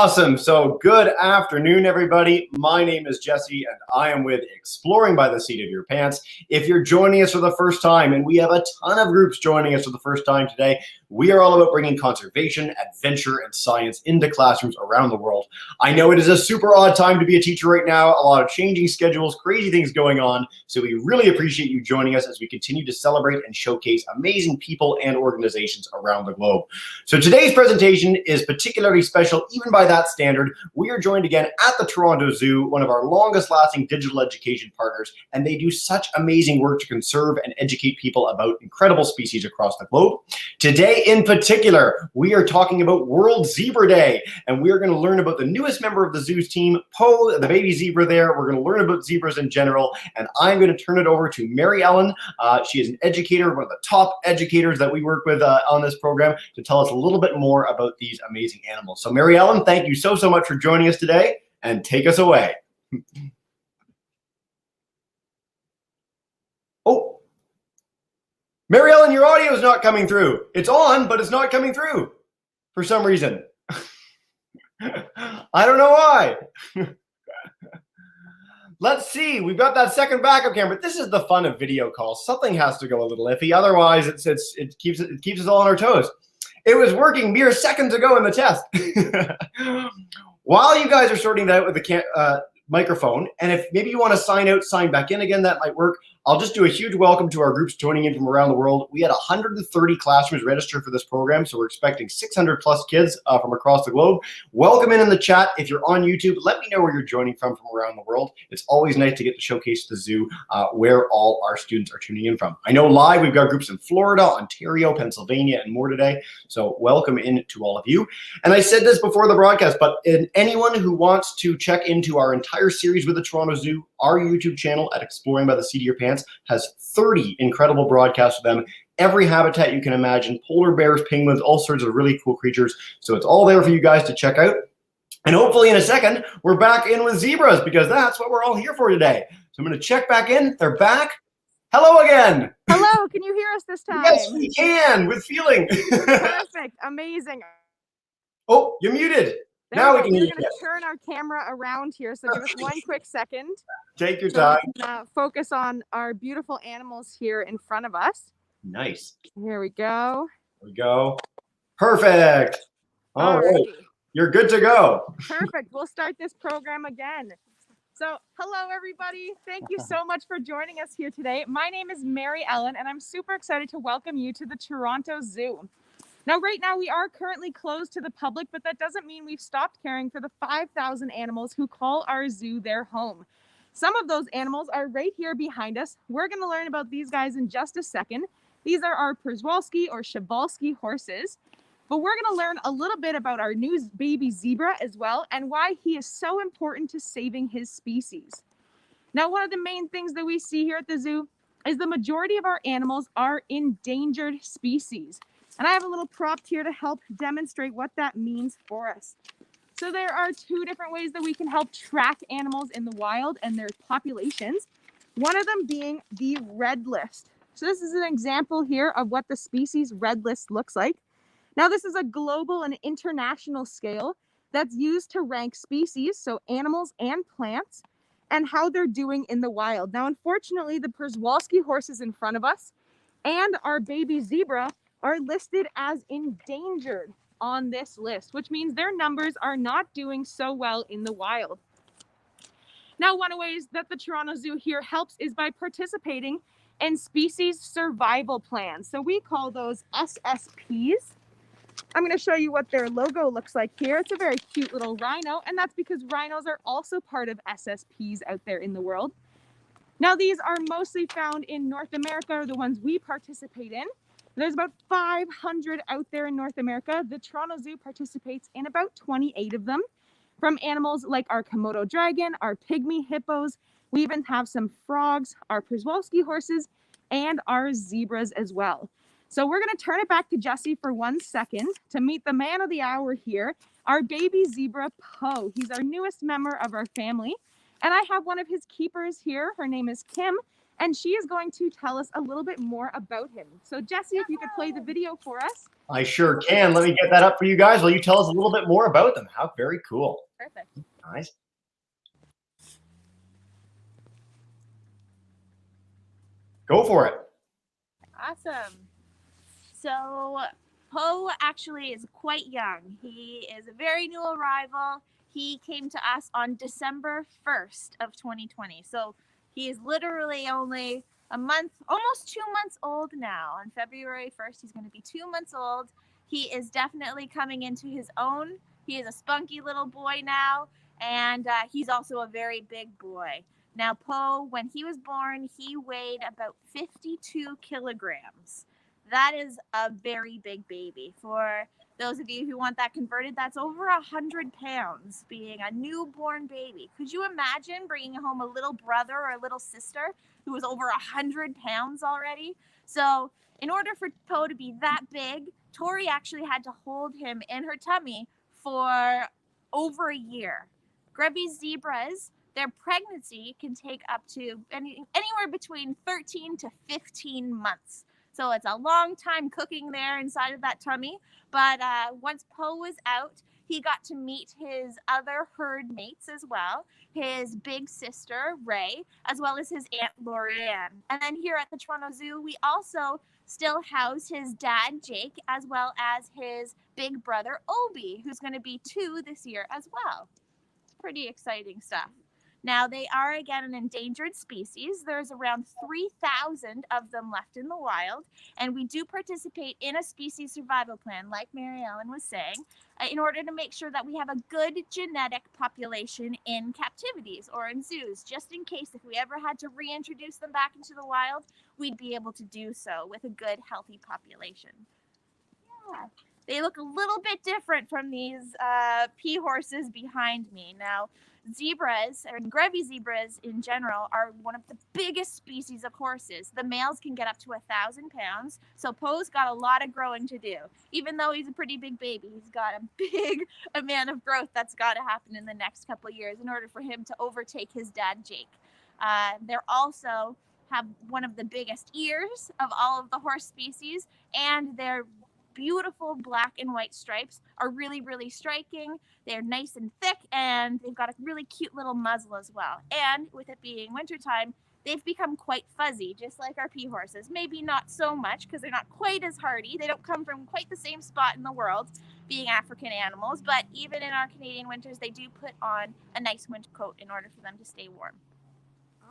Awesome. So good afternoon, everybody. My name is Jesse, and I am with Exploring by the Seat of Your Pants. If you're joining us for the first time, and we have a ton of groups joining us for the first time today, we are all about bringing conservation, adventure, and science into classrooms around the world. I know it is a super odd time to be a teacher right now, a lot of changing schedules, crazy things going on. So we really appreciate you joining us as we continue to celebrate and showcase amazing people and organizations around the globe. So today's presentation is particularly special, even by that standard. We are joined again at the Toronto Zoo, one of our longest lasting digital education partners, and they do such amazing work to conserve and educate people about incredible species across the globe. Today in particular, we are talking about World Zebra Day, and we are going to learn about the newest member of the zoo's team, Poe, the baby zebra there. We're going to learn about zebras in general, and I'm going to turn it over to Mary Ellen. She is an educator, one of the top educators that we work with on this program, to tell us a little bit more about these amazing animals. So Mary Ellen, thank you so much for joining us today, and take us away. Oh, Mary Ellen, your audio is not coming through. It's on, but it's not coming through for some reason. I don't know why. Let's see. We've got that second backup camera. This is the fun of video calls. Something has to go a little iffy. Otherwise, it keeps us all on our toes. It was working mere seconds ago in the test. While you guys are sorting that out with the microphone, and if maybe you want to sign out, sign back in again, that might work. I'll just do a huge welcome to our groups joining in from around the world. We had 130 classrooms registered for this program, so we're expecting 600 plus kids from across the globe. Welcome in the chat. If you're on YouTube, let me know where you're joining from around the world. It's always nice to get to showcase the zoo where all our students are tuning in from. I know live we've got groups in Florida, Ontario, Pennsylvania, and more today, so welcome in to all of you. And I said this before the broadcast, but anyone who wants to check into our entire series with the Toronto Zoo, our YouTube channel at Exploring by the Seat of Your Pants has 30 incredible broadcasts of them. Every habitat you can imagine, polar bears, penguins, all sorts of really cool creatures. So it's all there for you guys to check out. And hopefully in a second, we're back in with zebras, because that's what we're all here for today. So I'm going to check back in. They're back. Hello again. Hello. Can you hear us this time? Yes, we can, with feeling. Perfect. Amazing. Oh, you're muted. Now we can hear you. We're going to turn our camera around here, so give us one quick second. Take your time. We can, focus on our beautiful animals here in front of us. Nice. Here we go. There we go. Perfect. All right. You're good to go. Perfect. We'll start this program again. So, hello, everybody. Thank you so much for joining us here today. My name is Mary Ellen, and I'm super excited to welcome you to the Toronto Zoo. Now, right now, we are currently closed to the public, but that doesn't mean we've stopped caring for the 5,000 animals who call our zoo their home. Some of those animals are right here behind us. We're going to learn about these guys in just a second. These are our Przewalski or Przewalski horses. But we're going to learn a little bit about our new baby zebra as well, and why he is so important to saving his species. Now, one of the main things that we see here at the zoo is the majority of our animals are endangered species. And I have a little prop here to help demonstrate what that means for us. So there are two different ways that we can help track animals in the wild and their populations. One of them being the red list. So this is an example here of what the species red list looks like. Now, this is a global and international scale that's used to rank species, so animals and plants, and how they're doing in the wild. Now, unfortunately, the Przewalski horses in front of us and our baby zebra are listed as endangered on this list, which means their numbers are not doing so well in the wild. Now, one of the ways that the Toronto Zoo here helps is by participating in species survival plans. So we call those SSPs. I'm going to show you what their logo looks like here. It's a very cute little rhino, and that's because rhinos are also part of SSPs out there in the world. Now, these are mostly found in North America, or the ones we participate in. There's about 500 out there in North America. The Toronto Zoo participates in about 28 of them, from animals like our Komodo dragon, our pygmy hippos. We even have some frogs, our Przewalski horses, and our zebras as well. So we're going to turn it back to Jesse for 1 second to meet the man of the hour here, our baby zebra, Poe. He's our newest member of our family. And I have one of his keepers here. Her name is Kim. and she is going to tell us a little bit more about him. So Jesse, if you could play the video for us. I sure can. Let me get that up for you guys while you tell us a little bit more about them. How very cool. Perfect. Nice. Go for it. Awesome. So Poe actually is quite young. He is a very new arrival. He came to us on December 1st of 2020. So he is literally only a month, almost 2 months old now. On February 1st, he's going to be 2 months old. He is definitely coming into his own. He is a spunky little boy now, and he's also a very big boy. Now, Poe, when he was born, he weighed about 52 kilograms. That is a very big baby. For those of you who want that converted, that's over 100 pounds being a newborn baby. Could you imagine bringing home a little brother or a little sister who was over 100 pounds already? So in order for Poe to be that big, Tori actually had to hold him in her tummy for over a year. Grévy zebras, their pregnancy can take up to anywhere between 13 to 15 months. So it's a long time cooking there inside of that tummy. But once Poe was out, he got to meet his other herd mates as well, his big sister, Ray, as well as his Aunt Lorianne. And then here at the Toronto Zoo, we also still house his dad, Jake, as well as his big brother, Obi, who's going to be 2 this year as well. Pretty exciting stuff. Now, they are, again, an endangered species. There's around 3,000 of them left in the wild, and we do participate in a species survival plan, like Mary Ellen was saying, in order to make sure that we have a good genetic population in captivities or in zoos, just in case if we ever had to reintroduce them back into the wild, we'd be able to do so with a good, healthy population. Yeah. They look a little bit different from these pea horses behind me. Now, zebras, or Grévy zebras in general, are one of the biggest species of horses. The males can get up to 1,000 pounds, so Poe's got a lot of growing to do. Even though he's a pretty big baby, he's got a big amount of growth that's got to happen in the next couple of years in order for him to overtake his dad, Jake. They're also have one of the biggest ears of all of the horse species, and they're beautiful black and white stripes are really, really striking. They're nice and thick, and they've got a really cute little muzzle as well. And with it being wintertime, they've become quite fuzzy, just like our pea horses. Maybe not so much because they're not quite as hardy. They don't come from quite the same spot in the world, being African animals, but even in our Canadian winters, they do put on a nice winter coat in order for them to stay warm.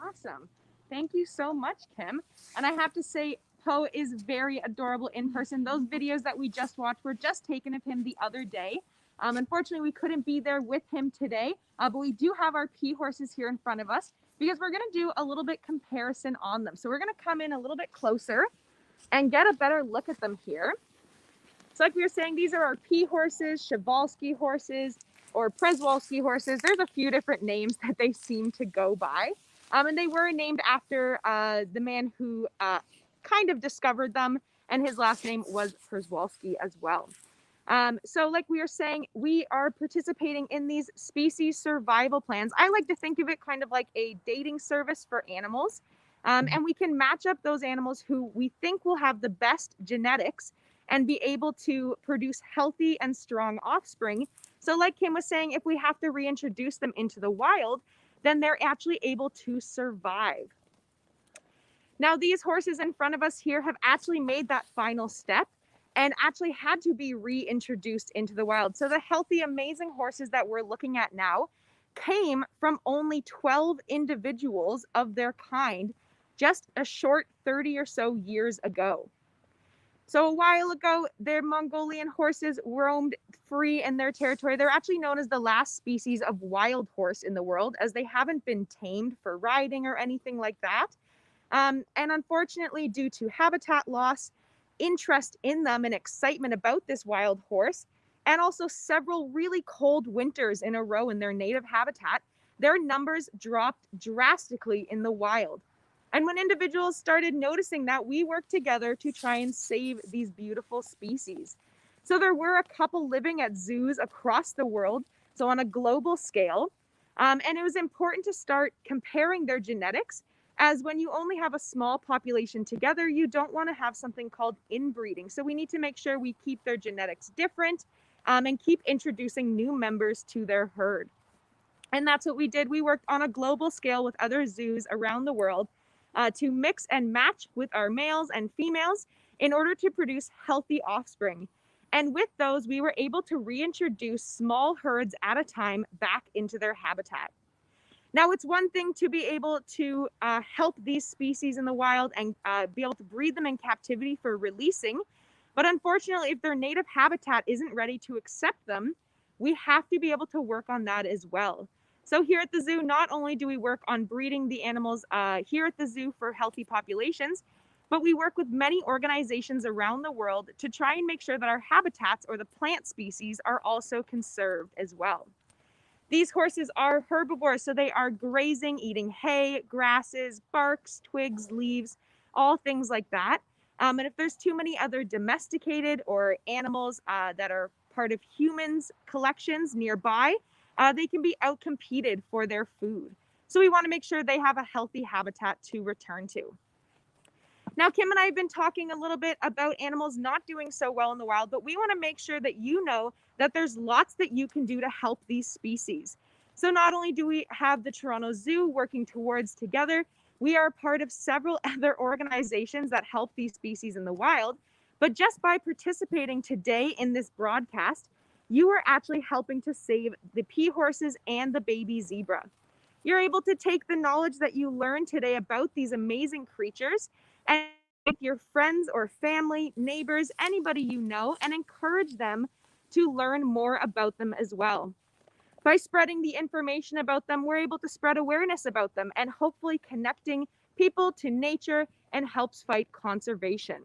Awesome. Thank you so much, Kim. And I have to say, Poe is very adorable in person. Those videos that we just watched were just taken of him the other day. Unfortunately, we couldn't be there with him today, but we do have our pea horses here in front of us because we're going to do a little bit comparison on them. So we're going to come in a little bit closer and get a better look at them here. So like we were saying, these are our pea horses, Przewalski horses, or Przewalski horses. There's a few different names that they seem to go by. And they were named after the man who kind of discovered them, and his last name was Przewalski as well. So like we were saying, we are participating in these species survival plans. I like to think of it kind of like a dating service for animals. And we can match up those animals who we think will have the best genetics and be able to produce healthy and strong offspring. So like Kim was saying, if we have to reintroduce them into the wild, then they're actually able to survive. Now, these horses in front of us here have actually made that final step and actually had to be reintroduced into the wild. So the healthy, amazing horses that we're looking at now came from only 12 individuals of their kind just a short 30 or so years ago. So a while ago, their Mongolian horses roamed free in their territory. They're actually known as the last species of wild horse in the world, as they haven't been tamed for riding or anything like that. And unfortunately, due to habitat loss, interest in them and excitement about this wild horse, and also several really cold winters in a row in their native habitat, their numbers dropped drastically in the wild. And when individuals started noticing that, we worked together to try and save these beautiful species. So there were a couple living at zoos across the world, so on a global scale. And it was important to start comparing their genetics as when you only have a small population together, you don't want to have something called inbreeding. So we need to make sure we keep their genetics different and keep introducing new members to their herd. And that's what we did. We worked on a global scale with other zoos around the world to mix and match with our males and females in order to produce healthy offspring. And with those, we were able to reintroduce small herds at a time back into their habitat. Now, it's one thing to be able to help these species in the wild and be able to breed them in captivity for releasing. But unfortunately, if their native habitat isn't ready to accept them, we have to be able to work on that as well. So here at the zoo, not only do we work on breeding the animals here at the zoo for healthy populations, but we work with many organizations around the world to try and make sure that our habitats or the plant species are also conserved as well. These horses are herbivores, so they are grazing, eating hay, grasses, barks, twigs, leaves, all things like that. And if there's too many other domesticated or animals that are part of humans' collections nearby, they can be outcompeted for their food. So we want to make sure they have a healthy habitat to return to. Now, Kim and I have been talking a little bit about animals not doing so well in the wild, but we want to make sure that you know that there's lots that you can do to help these species. So not only do we have the Toronto Zoo working towards together, we are part of several other organizations that help these species in the wild. But just by participating today in this broadcast, you are actually helping to save the pea horses and the baby zebra. You're able to take the knowledge that you learned today about these amazing creatures and with your friends or family, neighbors, anybody you know, and encourage them to learn more about them as well. By spreading the information about them, we're able to spread awareness about them and hopefully connecting people to nature and helps fight conservation.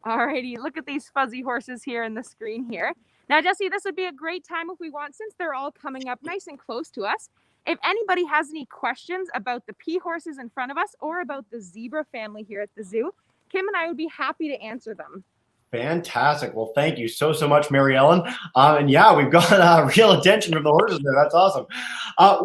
Alrighty, look at these fuzzy horses here in the screen here. Now, Jesse, this would be a great time if we want, since they're all coming up nice and close to us, if anybody has any questions about the pea horses in front of us or about the zebra family here at the zoo, Kim and I would be happy to answer them. Fantastic. Well, thank you so much, Mary Ellen. And yeah, we've got real attention from the horses there. That's awesome.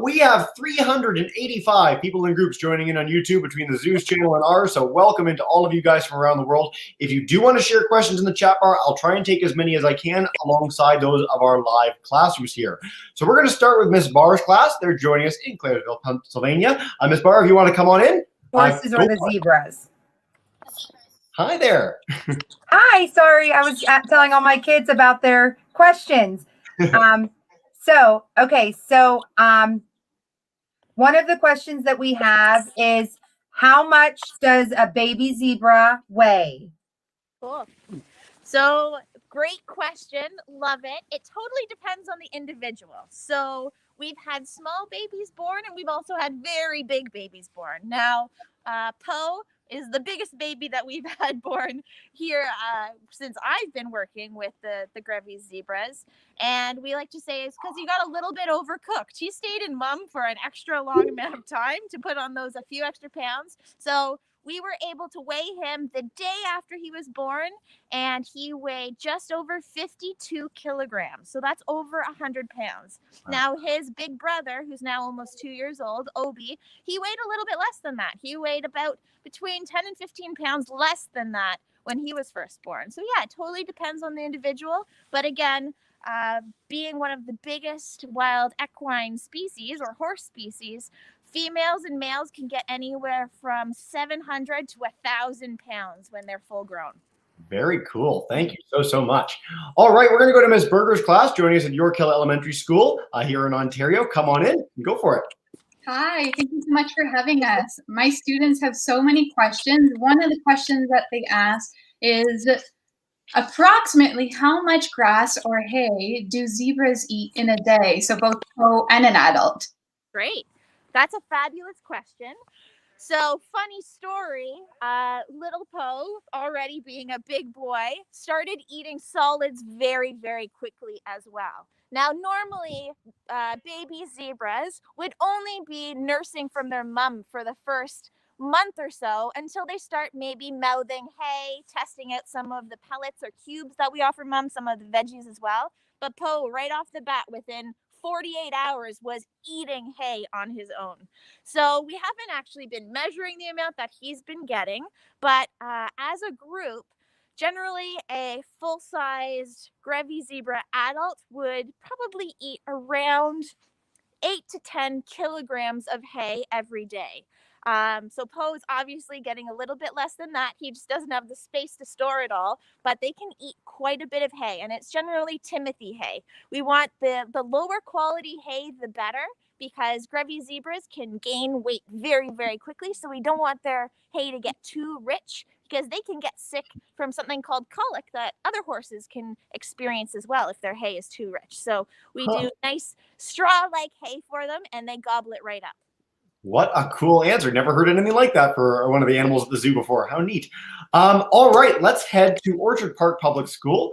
We have 385 people in groups joining in on YouTube between the Zoo's channel and ours. So welcome into all of you guys from around the world. If you do want to share questions in the chat bar, I'll try and take as many as I can alongside those of our live classrooms here. So we're going to start with Miss Barr's class. They're joining us in Claresville, Pennsylvania. Miss Barr, if you want to come on in. Horses or the zebras? Hi there. Hi, sorry, I was telling all my kids about their questions. One of the questions that we have is, how much does a baby zebra weigh? Cool. So great question. Love it. It totally depends on the individual. So we've had small babies born and we've also had very big babies born. Now, Poe is the biggest baby that we've had born here since I've been working with the Grévy zebras. And we like to say it's because he got a little bit overcooked. He stayed in mum for an extra long amount of time to put on those a few extra pounds. So we were able to weigh him the day after he was born, and he weighed just over 52 kilograms. So that's over 100 pounds. Wow. Now, his big brother, who's now almost 2 years old, Obi, he weighed a little bit less than that. He weighed about between 10 and 15 pounds less than that when he was first born. So yeah, it totally depends on the individual. But again, being one of the biggest wild equine species or horse species, females and males can get anywhere from 700 to 1,000 pounds when they're full grown. Very cool. Thank you so much. All right, we're going to go to Ms. Berger's class, joining us at York Hill Elementary School here in Ontario. Come on in and go for it. Hi, thank you so much for having us. My students have so many questions. One of the questions that they ask is, approximately how much grass or hay do zebras eat in a day? So both Poe and an adult. Great. That's a fabulous question. So, funny story, little Poe, already being a big boy, started eating solids very, very quickly as well. Now, normally, baby zebras would only be nursing from their mum for the first month or so until they start maybe mouthing hay, testing out some of the pellets or cubes that we offer mom, some of the veggies as well. But Poe, right off the bat, within 48 hours was eating hay on his own. So we haven't actually been measuring the amount that he's been getting, but as a group, generally a full-sized Grévy zebra adult would probably eat around 8 to 10 kilograms of hay every day. So Poe's obviously getting a little bit less than that. He just doesn't have the space to store it all, but they can eat quite a bit of hay, and it's generally Timothy hay. We want the lower quality hay, the better, because Grévy zebras can gain weight very, very quickly. So we don't want their hay to get too rich, because they can get sick from something called colic that other horses can experience as well if their hay is too rich. So we do nice straw-like hay for them, and they gobble it right up. What a cool answer. Never heard anything like that for one of the animals at the zoo before. How neat. All right, let's head to Orchard Park Public School.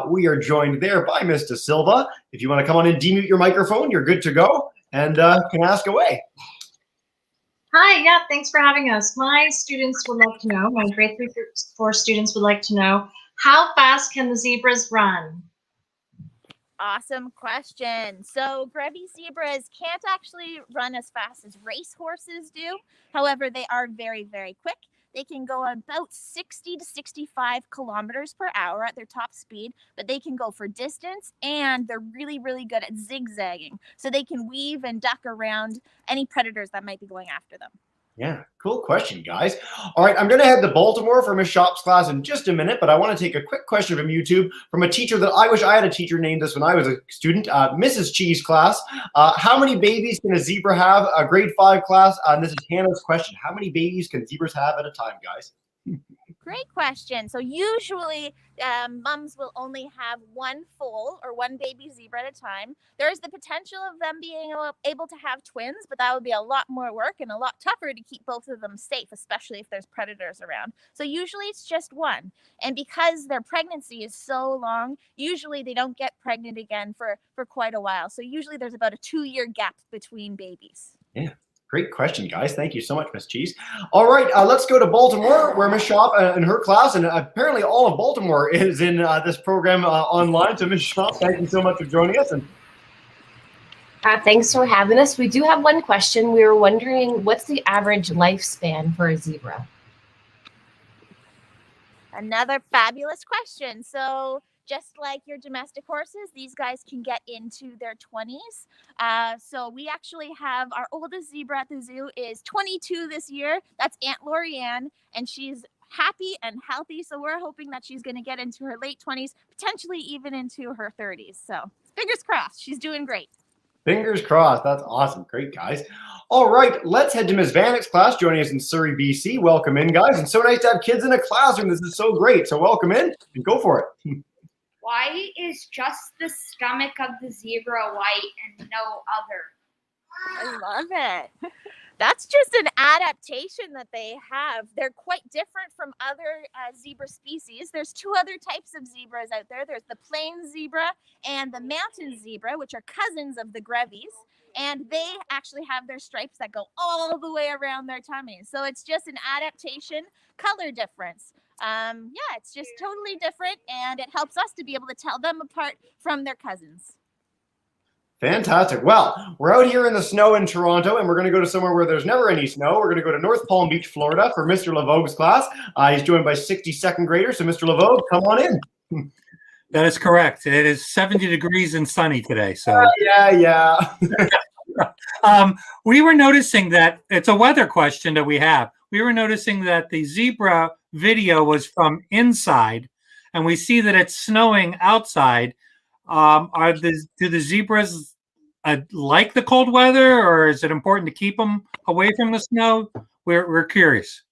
We are joined there by Ms. De Silva. If you want to come on and demute your microphone, you're good to go and can ask away. Hi, yeah, thanks for having us. My students would like to know, my grade 3 through 4 students would like to know, how fast can the zebras run? Awesome question. So Grévy zebras can't actually run as fast as race horses do. However, they are very, very quick. They can go about 60 to 65 kilometers per hour at their top speed, but they can go for distance, and they're really, really good at zigzagging. So they can weave and duck around any predators that might be going after them. Yeah, cool question, guys. All right, I'm going to head to Baltimore for Miss Shop's class in just a minute, but I want to take a quick question from YouTube from a teacher that I wish I had a teacher named this when I was a student, Mrs. Cheese class. How many babies can a zebra have? A grade 5 class. This is Hannah's question. How many babies can zebras have at a time, guys? Great question. So usually mums will only have one foal or one baby zebra at a time. There is the potential of them being able to have twins, but that would be a lot more work and a lot tougher to keep both of them safe, especially if there's predators around. So usually it's just one. And because their pregnancy is so long, usually they don't get pregnant again for quite a while. So usually there's about a 2-year gap between babies. Yeah. Great question, guys. Thank you so much, Miss Cheese. All right, let's go to Baltimore, where Miss Shop and her class, and apparently all of Baltimore is in this program online. So, Miss Shop, thank you so much for joining us. And thanks for having us. We do have one question. We were wondering, what's the average lifespan for a zebra? Another fabulous question. So just like your domestic horses, these guys can get into their 20s. So we actually have our oldest zebra at the zoo is 22 this year. That's Aunt Lorianne, and she's happy and healthy. So we're hoping that she's going to get into her late 20s, potentially even into her 30s. So fingers crossed. She's doing great. fingers crossed. That's awesome. Great, guys. All right, let's head to Ms. Vanek's class, joining us in Surrey, BC. Welcome in, guys. And so nice to have kids in a classroom. This is so great. So welcome in and go for it. Why is just the stomach of the zebra white and no other? I love it. That's just an adaptation that they have. They're quite different from other zebra species. There's two other types of zebras out there. There's the plain zebra and the mountain zebra, which are cousins of the Grévys. And they actually have their stripes that go all the way around their tummies. So it's just an adaptation, color difference. Yeah, it's just totally different, and it helps us to be able to tell them apart from their cousins. Fantastic. Well, we're out here in the snow in Toronto, and we're going to go to somewhere where there's never any snow. We're going to go to North Palm Beach, Florida for Mr. Lavogue's class. He's joined by 62nd graders. So Mr. Lavogue, come on in. That is correct. It is 70 degrees and sunny today. So yeah. We were noticing that it's a weather question that we have. We were noticing that the zebra video was from inside, and we see that it's snowing outside. Do the zebras like the cold weather, or is it important to keep them away from the snow? We're curious.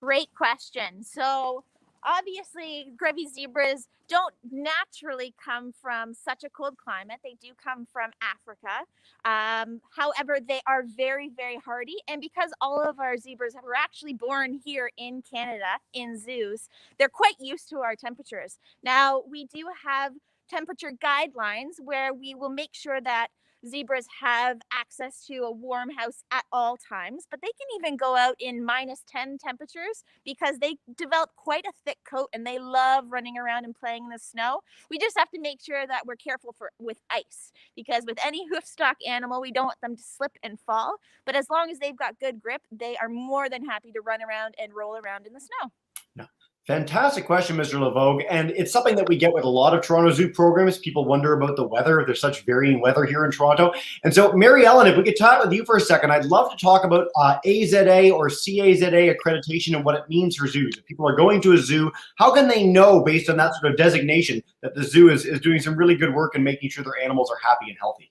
Great question. So obviously, Grévy zebras don't naturally come from such a cold climate. They do come from Africa. However, they are very, very hardy. And because all of our zebras were actually born here in Canada, in zoos, they're quite used to our temperatures. Now, we do have temperature guidelines where we will make sure that zebras have access to a warm house at all times, but they can even go out in -10 temperatures because they develop quite a thick coat and they love running around and playing in the snow. We just have to make sure that we're careful with ice, because with any hoofstock animal, we don't want them to slip and fall. But as long as they've got good grip, they are more than happy to run around and roll around in the snow. Yeah. Fantastic question, Mr. LeVogue. And it's something that we get with a lot of Toronto Zoo programs. People wonder about the weather. There's such varying weather here in Toronto. And so, Mary Ellen, if we could talk with you for a second, I'd love to talk about AZA or CAZA accreditation and what it means for zoos. If people are going to a zoo, how can they know, based on that sort of designation, that the zoo is doing some really good work and making sure their animals are happy and healthy?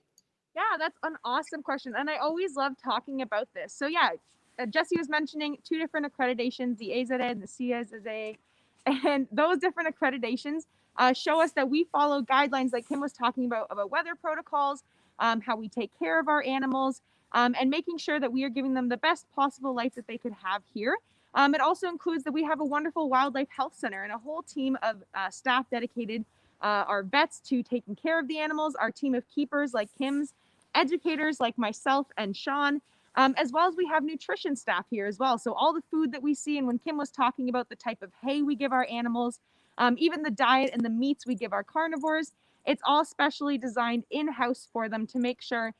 Yeah, that's an awesome question. And I always love talking about this. So yeah, Jesse was mentioning 2 different accreditations, the AZA and the CAZA. And those different accreditations show us that we follow guidelines like Kim was talking about weather protocols, how we take care of our animals, and making sure that we are giving them the best possible life that they could have here. It also includes that we have a wonderful wildlife health center and a whole team of staff dedicated, our vets to taking care of the animals, our team of keepers like Kim's, educators like myself and Sean, as well as we have nutrition staff here as well. So all the food that we see, and when Kim was talking about the type of hay we give our animals, even the diet and the meats we give our carnivores, it's all specially designed in-house for them to make sure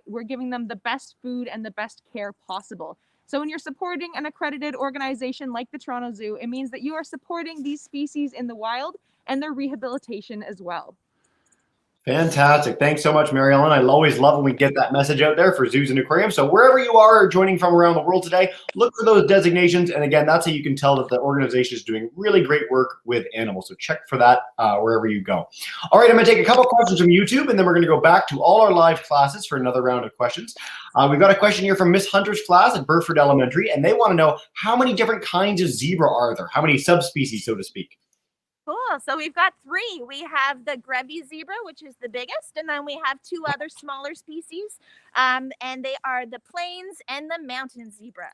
we're giving them the best food and the best care possible. So when you're supporting an accredited organization like the Toronto Zoo, it means that you are supporting these species in the wild and their rehabilitation as well. Fantastic. Thanks so much, Mary Ellen. I always love when we get that message out there for zoos and aquariums. So wherever you are joining from around the world today, look for those designations. And again, that's how you can tell that the organization is doing really great work with animals. So check for that wherever you go. All right, I'm going to take a couple questions from YouTube, and then we're going to go back to all our live classes for another round of questions. We've got a question here from Miss Hunter's class at Burford Elementary, and they want to know, how many different kinds of zebra are there? How many subspecies, so to speak? Cool. So we've got 3. We have the Grévy zebra, which is the biggest, and then we have 2 other smaller species, and they are the plains and the mountain zebra.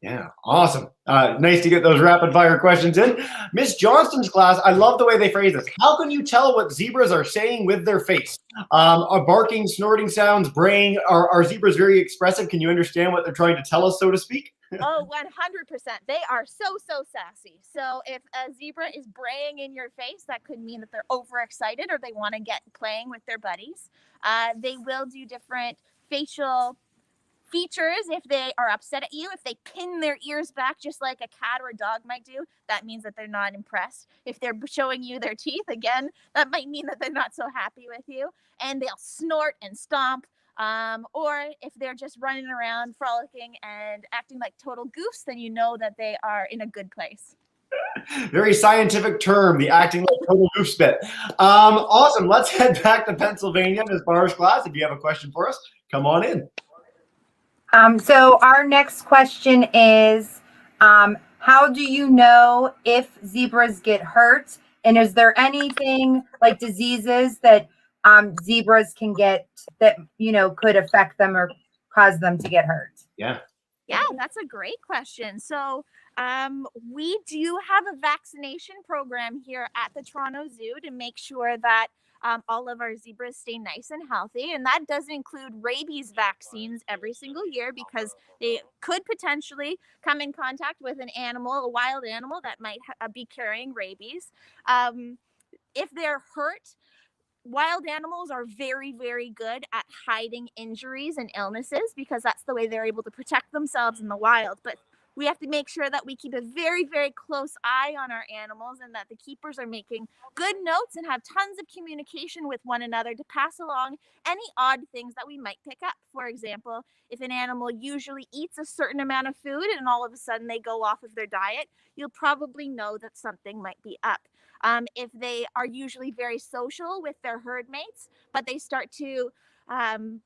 Yeah, awesome. Nice to get those rapid fire questions in. Miss Johnston's class, I love the way they phrase this. How can you tell what zebras are saying with their face? Are barking, snorting sounds, braying? Are zebras very expressive? Can you understand what they're trying to tell us, so to speak? Oh, 100%. They are so sassy. So if a zebra is braying in your face, that could mean that they're overexcited or they want to get playing with their buddies. They will do different facial features if they are upset at you. If they pin their ears back just like a cat or a dog might do, that means that they're not impressed. If they're showing you their teeth, again, that might mean that they're not so happy with you. And they'll snort and stomp. Or if they're just running around frolicking and acting like total goofs, then you know that they are in a good place. Very scientific term, the acting like total goof spit. Awesome. Let's head back to Pennsylvania, Ms. Barr's class. If you have a question for us, come on in. So our next question is, how do you know if zebras get hurt? And is there anything like diseases that zebras can get that, could affect them or cause them to get hurt? Yeah, that's a great question. So we do have a vaccination program here at the Toronto Zoo to make sure that all of our zebras stay nice and healthy. And that does include rabies vaccines every single year, because they could potentially come in contact with an animal, a wild animal that might be carrying rabies. If they're hurt, wild animals are very, very good at hiding injuries and illnesses, because that's the way they're able to protect themselves in the wild. But we have to make sure that we keep a very, very close eye on our animals, and that the keepers are making good notes and have tons of communication with one another to pass along any odd things that we might pick up. For example, if an animal usually eats a certain amount of food and all of a sudden they go off of their diet, you'll probably know that something might be up. If they are usually very social with their herd mates, but they start to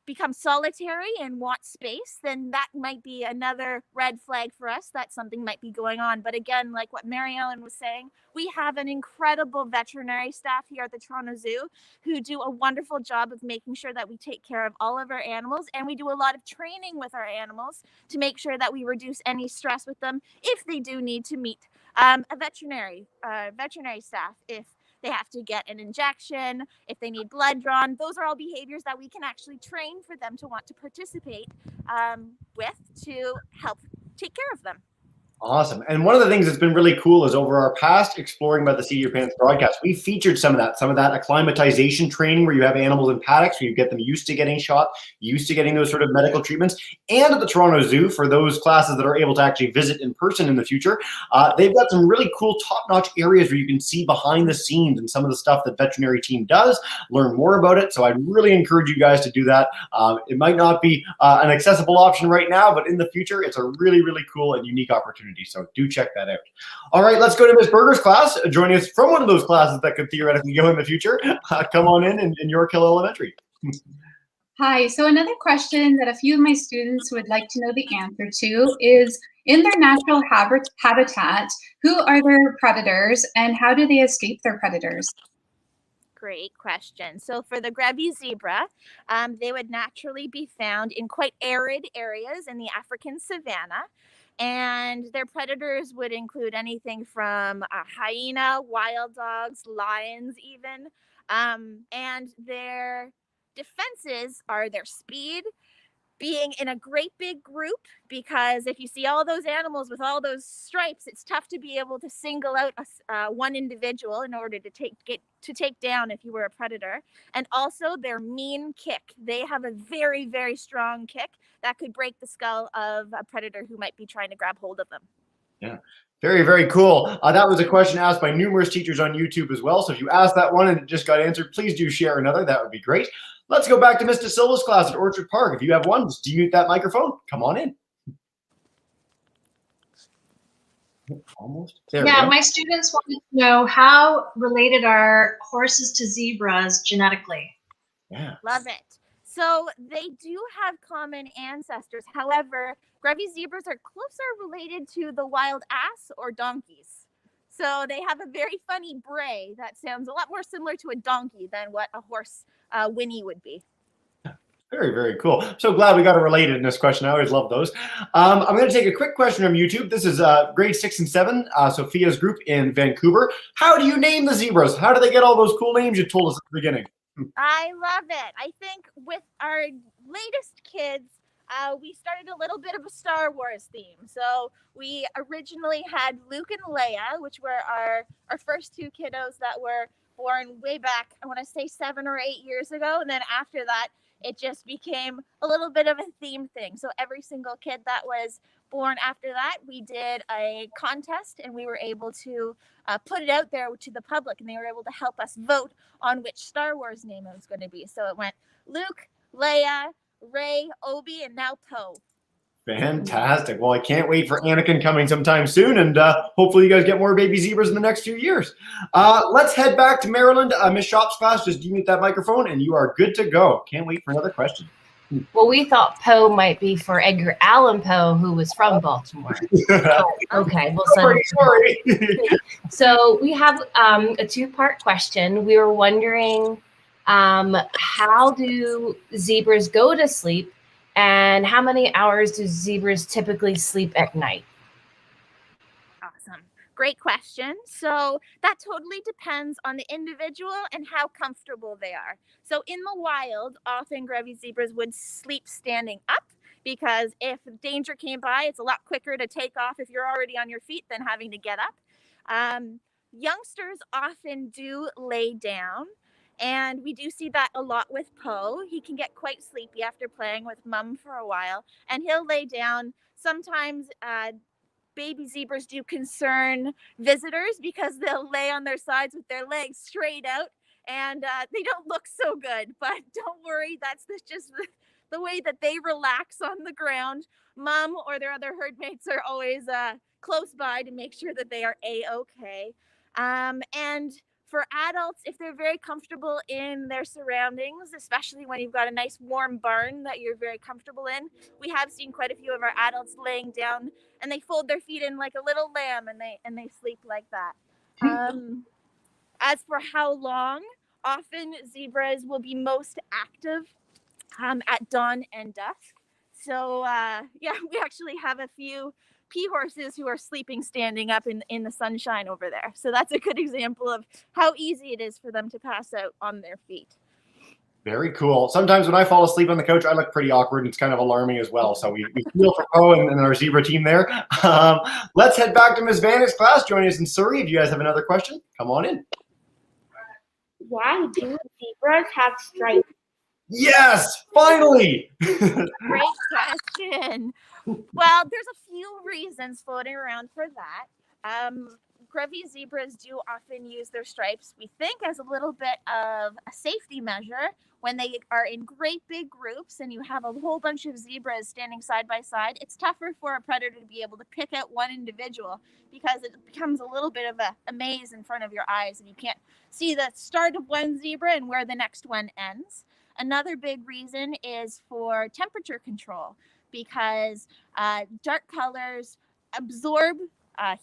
become solitary and want space, then that might be another red flag for us that something might be going on. But again, like what Mary Ellen was saying, we have an incredible veterinary staff here at the Toronto Zoo who do a wonderful job of making sure that we take care of all of our animals, and we do a lot of training with our animals to make sure that we reduce any stress with them if they do need to meet a veterinary staff if they have to get an injection, if they need blood drawn. Those are all behaviors that we can actually train for them to want to participate with to help take care of them. Awesome. And one of the things that's been really cool is over our past Exploring by the Seat of Your Pants broadcast, we featured some of that acclimatization training where you have animals in paddocks, where you get them used to getting shot, used to getting those sort of medical treatments. And at the Toronto Zoo, for those classes that are able to actually visit in person in the future, they've got some really cool top-notch areas where you can see behind the scenes and some of the stuff that veterinary team does, learn more about it. So I'd really encourage you guys to do that. It might not be an accessible option right now, but in the future, it's a really, really cool and unique opportunity. So do check that out. All right, let's go to Ms. Berger's class, joining us from one of those classes that could theoretically go in the future. Come on in York Hill Elementary. Hi, so another question that a few of my students would like to know the answer to is, in their natural habitat, who are their predators and how do they escape their predators? Great question. So for the Grévy zebra, they would naturally be found in quite arid areas in the African savanna. And their predators would include anything from a hyena, wild dogs, lions even. And their defenses are their speed, being in a great big group, because if you see all those animals with all those stripes, it's tough to be able to single out one individual in order to take down if you were a predator. And also their mean kick. They have a very, very strong kick that could break the skull of a predator who might be trying to grab hold of them. Yeah. Very, very cool. That was a question asked by numerous teachers on YouTube as well. So if you asked that one and it just got answered, please do share another. That would be great. Let's go back to Mr. Silva's class at Orchard Park. If you have one, just mute that microphone. Come on in. Almost. There Yeah, my students wanted to know, how related are horses to zebras genetically? Yeah. Love it. So they do have common ancestors. However, Grévy zebras are closer related to the wild ass or donkeys. So they have a very funny bray that sounds a lot more similar to a donkey than what a horse whinny would be. Very, very cool. So glad we got a relatedness question. I always love those. I'm going to take a quick question from YouTube. This is grade 6 and 7, Sophia's group in Vancouver. How do you name the zebras? How do they get all those cool names you told us at the beginning? I love it. I think with our latest kids, we started a little bit of a Star Wars theme. So we originally had Luke and Leia, which were our first two kiddos that were born way back, I want to say 7 or 8 years ago. And then after that, it just became a little bit of a theme thing. So every single kid that was born after that, we did a contest and we were able to put it out there to the public, and they were able to help us vote on which Star Wars name it was going to be. So it went Luke, Leia, Rey, Obi, and now Poe. Fantastic. Well, I can't wait for Anakin coming sometime soon, and hopefully you guys get more baby zebras in the next few years. Let's head back to Maryland. Miss Shop's class, just mute that microphone, and you are good to go. Can't wait for another question. Well, we thought Poe might be for Edgar Allan Poe, who was from Baltimore. Okay, well, sorry. So we have a two-part question. We were wondering, how do zebras go to sleep, and how many hours do zebras typically sleep at night? Awesome. Great question. So that totally depends on the individual and how comfortable they are. So in the wild, often Grévy zebras would sleep standing up, because if danger came by, it's a lot quicker to take off if you're already on your feet than having to get up. Youngsters often do lay down, and we do see that a lot with Poe. He can get quite sleepy after playing with Mum for a while, and he'll lay down. Sometimes baby zebras do concern visitors because they'll lay on their sides with their legs straight out, and they don't look so good. But don't worry, that's just the way that they relax on the ground. Mom or their other herd mates are always close by to make sure that they are A-okay. And for adults, if they're very comfortable in their surroundings, especially when you've got a nice warm barn that you're very comfortable in, we have seen quite a few of our adults laying down, and they fold their feet in like a little lamb, and they sleep like that. As for how long, often zebras will be most active at dawn and dusk. So yeah, we actually have a few pea horses who are sleeping standing up in the sunshine over there. So that's a good example of how easy it is for them to pass out on their feet. Very cool. Sometimes when I fall asleep on the couch, I look pretty awkward, and it's kind of alarming as well. So we feel for Poe and our zebra team there. Let's head back to Ms. Vanek's class joining us in Surrey. If you guys have another question, come on in. Why do zebras have stripes? Yes, finally. Great question. Well, there's a few reasons floating around for that. Grévy zebras do often use their stripes, we think, as a little bit of a safety measure when they are in great big groups and you have a whole bunch of zebras standing side by side. It's tougher for a predator to be able to pick out one individual because it becomes a little bit of a maze in front of your eyes and you can't see the start of one zebra and where the next one ends. Another big reason is for temperature control because dark colors absorb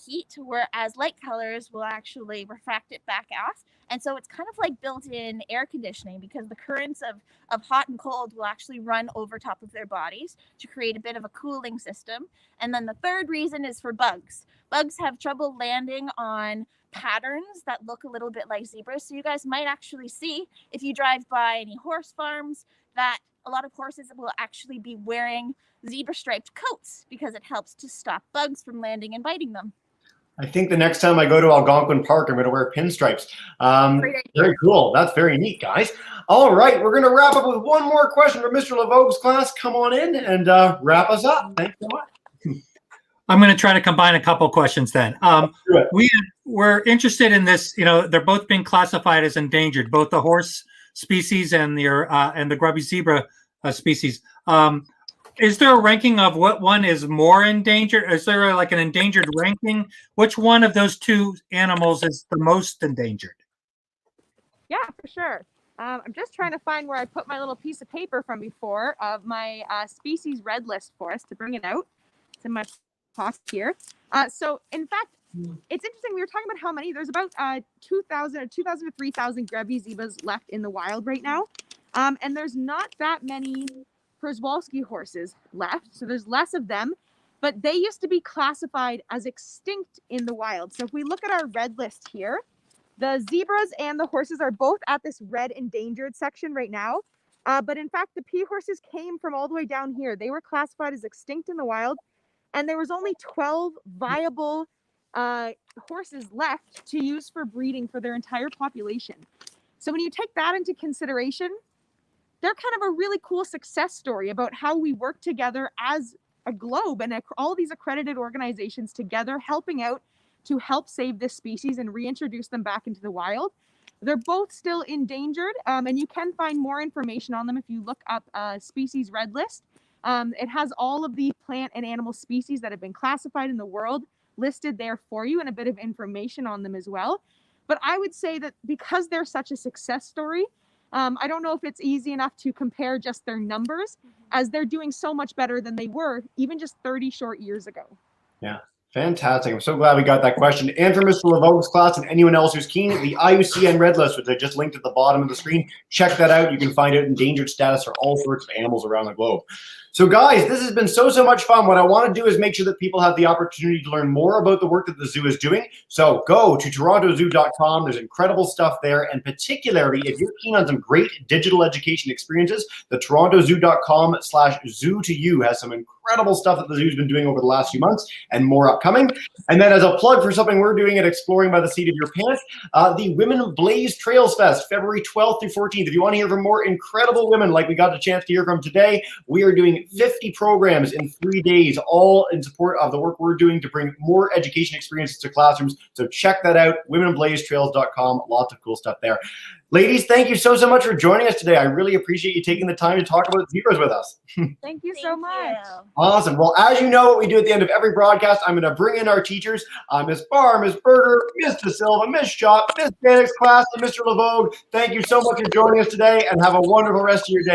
heat, whereas light colors will actually refract it back off. And so it's kind of like built-in air conditioning because the currents of hot and cold will actually run over top of their bodies to create a bit of a cooling system. And then the third reason is for bugs. Bugs have trouble landing on patterns that look a little bit like zebras. So you guys might actually see, if you drive by any horse farms, that a lot of horses will actually be wearing zebra striped coats because it helps to stop bugs from landing and biting them. I think the next time I go to Algonquin Park, I'm going to wear pinstripes. Very cool. That's very neat, guys. All right, we're going to wrap up with one more question from Mr. Lavogue's class. Come on in and wrap us up. Thanks so much. I'm going to try to combine a couple questions then. We're interested in this. You know, they're both being classified as endangered, both the horse species and the Grévy zebra species. Is there a ranking of what one is more endangered? Is there like an endangered ranking? Which one of those two animals is the most endangered? Yeah, for sure. I'm just trying to find where I put my little piece of paper from before of my species red list for us to bring it out. It's in my pocket here. So in fact, it's interesting. We were talking about how many. There's about 2,000 to 3,000 Grévy zebras left in the wild right now. And there's not that many Przewalski horses left, so there's less of them, but they used to be classified as extinct in the wild. So if we look at our red list here, the zebras and the horses are both at this red endangered section right now, but in fact the pea horses came from all the way down here. They were classified as extinct in the wild, and there was only 12 viable horses left to use for breeding for their entire population. So when you take that into consideration, they're kind of a really cool success story about how we work together as a globe and all these accredited organizations together helping out to help save this species and reintroduce them back into the wild. They're both still endangered, and you can find more information on them if you look up species red list. It has all of the plant and animal species that have been classified in the world listed there for you and a bit of information on them as well. But I would say that because they're such a success story, I don't know if it's easy enough to compare just their numbers as they're doing so much better than they were even just 30 short years ago. Yeah, fantastic. I'm so glad we got that question. And for Mr. Lavogue's class and anyone else who's keen, the IUCN Red List, which I just linked at the bottom of the screen, check that out. You can find out endangered status for all sorts of animals around the globe. So guys, this has been so much fun. What I want to do is make sure that people have the opportunity to learn more about the work that the zoo is doing. So go to torontozoo.com. There's incredible stuff there. And particularly, if you're keen on some great digital education experiences, the torontozoo.com/zoo2you has some incredible stuff that the zoo's been doing over the last few months and more upcoming. And then as a plug for something we're doing at Exploring by the Seat of Your Pants, the Women Blaze Trails Fest, February 12th through 14th. If you want to hear from more incredible women like we got the chance to hear from today, we are doing 50 programs in 3 days, all in support of the work we're doing to bring more education experiences to classrooms. So check that out, womenblazetrails.com. Lots of cool stuff there. Ladies, thank you so much for joining us today. I really appreciate you taking the time to talk about zebras with us. Thank you so much. Awesome. Well, as you know what we do at the end of every broadcast, I'm going to bring in our teachers, Ms. Barr, Ms. Berger, Ms. De Silva, Ms. Schott, Ms. Vanek's class, and Mr. Lavogue. Thank you so much for joining us today, and have a wonderful rest of your day.